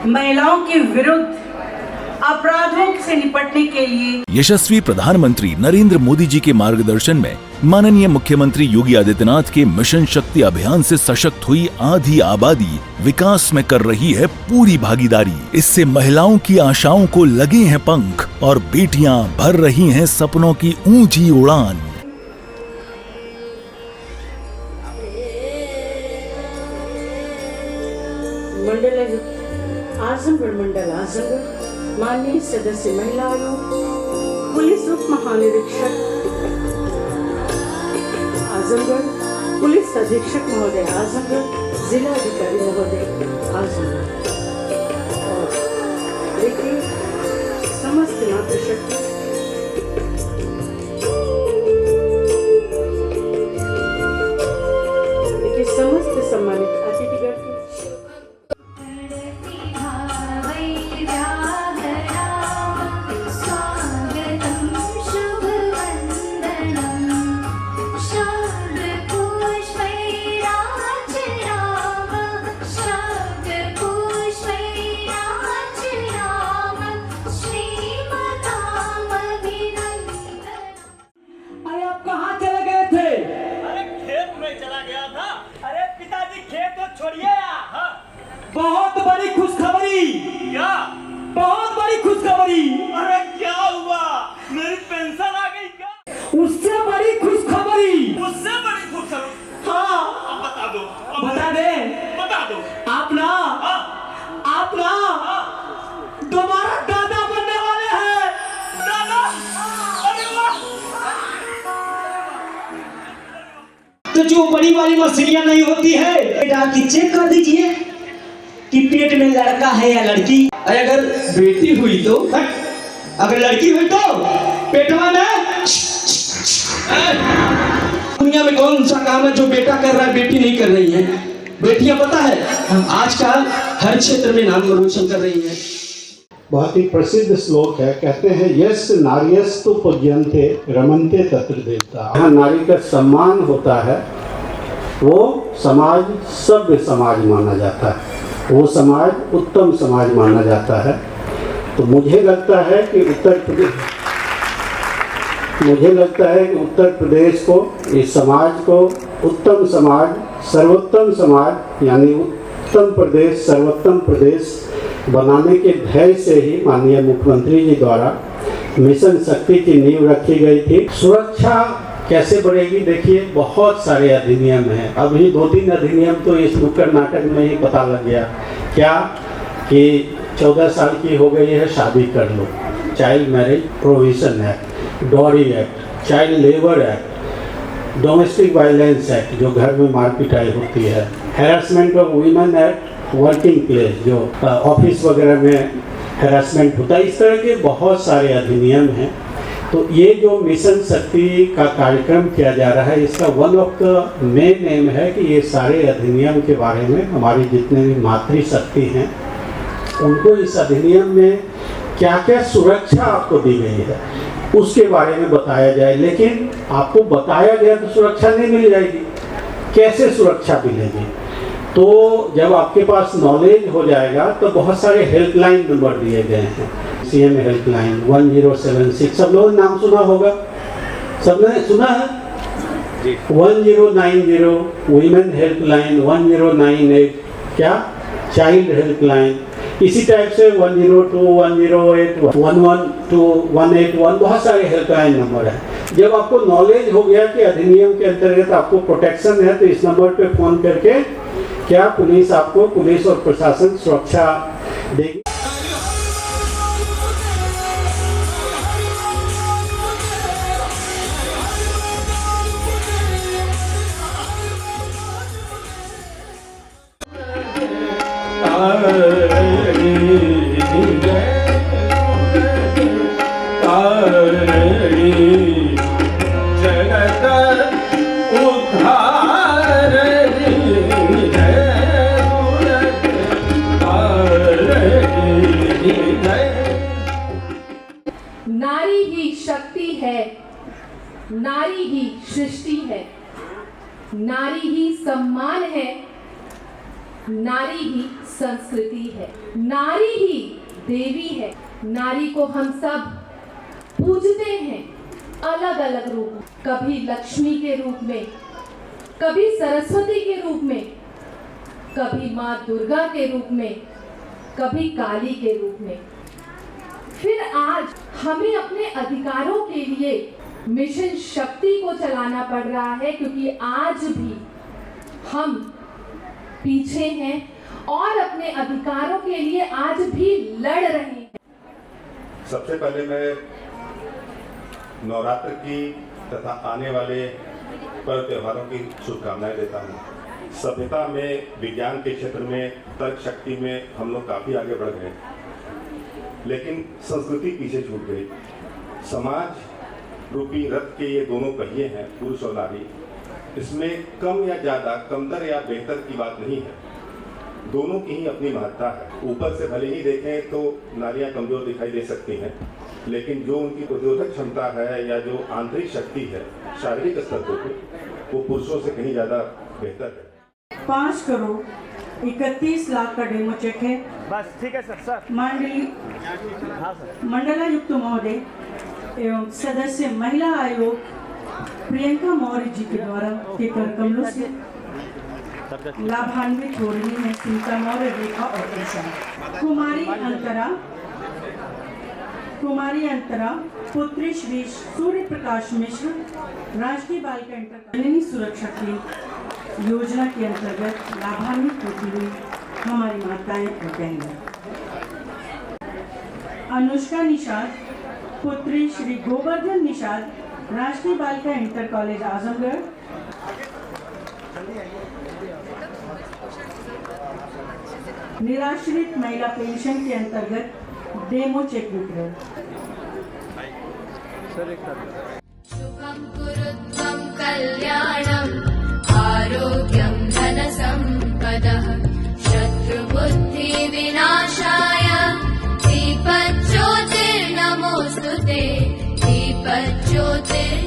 महिलाओं के विरुद्ध अपराधों से निपटने के लिए यशस्वी प्रधानमंत्री नरेंद्र मोदी जी के मार्गदर्शन में माननीय मुख्यमंत्री योगी आदित्यनाथ के मिशन शक्ति अभियान से सशक्त हुई आधी आबादी विकास में कर रही है पूरी भागीदारी। इससे महिलाओं की आशाओं को लगे हैं पंख और बेटियां भर रही हैं सपनों की ऊंची उड़ान। आजमगढ़ मंडल आजमगढ़ माननीय सदस्य महिला आयोग, पुलिस उप महानिरीक्षक आजमगढ़, पुलिस अधीक्षक महोदय आजमगढ़, जिला अधिकारी महोदय आजमगढ़ और देखिए समस्त मातृशक्ति देखिए समस्त सम्मानित अतिथिगण के बहुत बड़ी खुशखबरी। क्या? बहुत बड़ी खुशखबरी। अरे क्या हुआ? मेरी पेंशन आ गई क्या? उससे बड़ी खुशखबरी। उससे बड़ी खुशखबरी? हाँ। अब बता दो। बता दे। बता दो। आप ना दोबारा दादा बनने वाले हैं। दादा? अरे वाह! तो जो बड़ी वाली मछलियां नहीं होती है बेटा की चेक कर दीजिए कि पेट में लड़का है या लड़की। अगर बेटी हुई तो अगर लड़की हुई तो पेटवा में। दुनिया में कौन सा काम है जो बेटा कर रहा है बेटी नहीं कर रही है? बेटियां पता है आजकल हर क्षेत्र में नाम रोशन कर रही है। बहुत ही प्रसिद्ध श्लोक है, कहते हैं यस नार्यस्तु पूज्यन्ते रमन्ते तत्र देवता। जहाँ नारी का सम्मान होता है वो समाज सभ्य समाज माना जाता है, वो समाज उत्तम समाज माना जाता है। तो मुझे लगता है कि उत्तर प्रदेश को, इस समाज को उत्तम समाज, सर्वोत्तम समाज यानी उत्तम प्रदेश, सर्वोत्तम प्रदेश बनाने के ध्येय से ही माननीय मुख्यमंत्री जी द्वारा मिशन शक्ति की नींव रखी गई थी। सुरक्षा कैसे बढ़ेगी? देखिए बहुत सारे अधिनियम हैं, अभी 2-3 अधिनियम तो इस नुक्कड़ नाटक में ही पता लग गया। क्या कि 14 साल की हो गई है शादी कर लो, child marriage prohibition act, dowry act, child labour act, domestic violence act जो घर में मार पिटाई होती है, harassment of women act, working place जो ऑफिस वगैरह में हैरेसमेंट होता है, इस तरह के बहुत सारे अधिनियम हैं। तो ये जो मिशन शक्ति का कार्यक्रम किया जा रहा है, इसका one of the main M है कि ये सारे अधिनियम के बारे में हमारी जितने भी मातृशक्ति हैं उनको इस अधिनियम में क्या क्या सुरक्षा आपको दी गई है उसके बारे में बताया जाए। लेकिन आपको बताया गया तो सुरक्षा नहीं मिल जाएगी, कैसे सुरक्षा मिलेगी? तो जब आपके पास नॉलेज हो जाएगा तो बहुत सारे हेल्पलाइन नंबर दिए गए हैं। सीएम हेल्पलाइन 1076, सब लोगों ने नाम सुना होगा, सबने सुना है। 1090 वुमेन हेल्पलाइन, 1098 क्या चाइल्ड हेल्पलाइन, इसी टाइप से 102, 108, 112, 181 बहुत सारे हेल्पलाइन नंबर है। जब आपको नॉलेज हो गया कि अधिनियम के अंतर्गत आपको प्रोटेक्शन है तो इस नंबर पे फोन करके क्या पुलिस आपको, पुलिस और प्रशासन सुरक्षा देगी। नारी ही शक्ति है, नारी ही सृष्टि है, नारी ही सम्मान है, नारी ही संस्कृति है, नारी ही देवी है। नारी को हम सब पूजते हैं अलग अलग रूप, कभी लक्ष्मी के रूप में, कभी सरस्वती के रूप में, कभी माँ दुर्गा के रूप में, कभी काली के रूप में। फिर आज हमें अपने अधिकारों के लिए मिशन शक्ति को चलाना पड़ रहा है, क्योंकि आज भी हम पीछे हैं और अपने अधिकारों के लिए आज भी लड़ रहे हैं। सबसे पहले मैं नवरात्र की तथा आने वाले पर्व त्योहारों की शुभकामनाएं देता हूँ। सभ्यता में, विज्ञान के क्षेत्र में, तर्क शक्ति में हम लोग काफ़ी आगे बढ़ गए, लेकिन संस्कृति पीछे छूट गई। समाज रूपी रथ के ये दोनों पहिए हैं, पुरुष और नारी। इसमें कम या ज़्यादा, कमतर या बेहतर की बात नहीं है, दोनों की ही अपनी महत्ता है। ऊपर से भले ही देखें तो नारियां कमज़ोर दिखाई दे सकती हैं, लेकिन जो उनकी प्रतिरोधक क्षमता है या जो आंतरिक शक्ति है शारीरिक स्तर पर, वो पुरुषों से कहीं ज़्यादा बेहतर है। 5 करोड़ 31 लाख का डेमो चेक है। बस ठीक है सर। मंडलायुक्त महोदय एवं सदस्य महिला आयोग प्रियंका मौर्य जी के द्वारा के कर कमलों से लाभान्वित हो रही है सुनीता मौर्य, रेखा और ईशा। कुमारी अंतरा पुत्री श्री सूर्य प्रकाश मिश्र राष्ट्रीय बालिका इंटर सुरक्षा की योजना के अंतर्गत लाभान्वित होती हुई हमारी माताएं और बहनें। अनुष्का निषाद पुत्री श्री गोवर्धन निषाद राष्ट्रीय बालिका इंटर कॉलेज आजमगढ़। निराश्रित महिला पेंशन के अंतर्गत डेमो चेक वितरण। शुभं कुरुत्वं कल्याणं आरोग्यं धनसम्पदः शत्रुबुद्धि विनाशाय दीपज्योतिर्नमोऽस्तुते दीपज्योतिर्